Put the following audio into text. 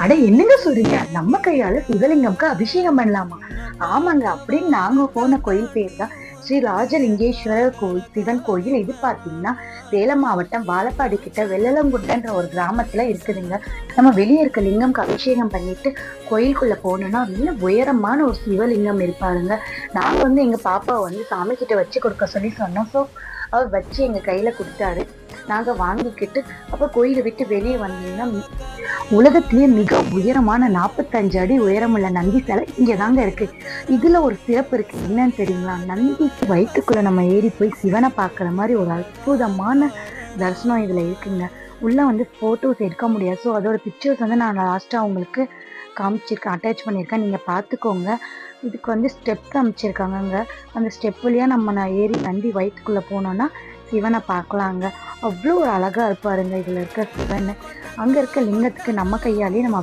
அட என்னங்க சொல்றீங்க? நம்ம கையால சிவலிங்கம்க்கு அபிஷேகம் பண்ணலாமா? ஆமாங்க. அப்படின்னு நாங்க போன கோயில் பேர் தான் ஸ்ரீ ராஜலிங்கேஸ்வரர் கோயில், சிவன் கோயில். இது பார்த்தீங்கன்னா, சேலம் மாவட்டம் வாழப்பாடி கிட்ட வெள்ளலங்குண்டன்ற ஒரு கிராமத்துல இருக்குதுங்க. நம்ம வெளிய இருக்க லிங்கம்க்கு அபிஷேகம் பண்ணிட்டு கோயிலுக்குள்ள போனோம்னா, நல்ல உயரமான ஒரு சிவலிங்கம் இருப்பாருங்க. நாங்க எங்க பாப்பாவ சாமி கிட்ட வச்சு கொடுக்க சொல்லி சொன்னோம். அவர் வச்சு எங்க கையில குடுத்தாரு. நாங்க வாங்கிக்கிட்டு அப்ப கோயில விட்டு வெளியே வந்தீங்கன்னா, உலகத்திலேயே மிக உயரமான 45 அடி உயரமுள்ள நந்தி சிலை இங்கதாங்க இருக்கு. இதுல ஒரு சிறப்பு இருக்கு. என்னன்னு தெரியுங்களா? நந்திக்கு வயிற்றுக்குள்ள நம்ம ஏறி போய் சிவனை பார்க்குற மாதிரி ஒரு அற்புதமான தரிசனம் இதுல இருக்குங்க. உள்ள போட்டோஸ் எடுக்க முடியாது. ஸோ அதோட பிக்சர்ஸ் நான் லாஸ்டா உங்களுக்கு காமிச்சிருக்கேன், அட்டாச் பண்ணியிருக்கேன். நீங்க பார்த்துக்கோங்க. இதுக்கு ஸ்டெப்ஸ் அமைச்சிருக்காங்கங்க. அந்த ஸ்டெப் வழியா நான் ஏறி நந்தி வயிற்றுக்குள்ள போனோம்னா சிவனை பார்க்கலாங்க. அவ்வளோ ஒரு அழகா இருப்பாருங்க இதுல இருக்க சிவன். அங்க இருக்க லிங்கத்துக்கு நம்ம கையாலேயே நம்ம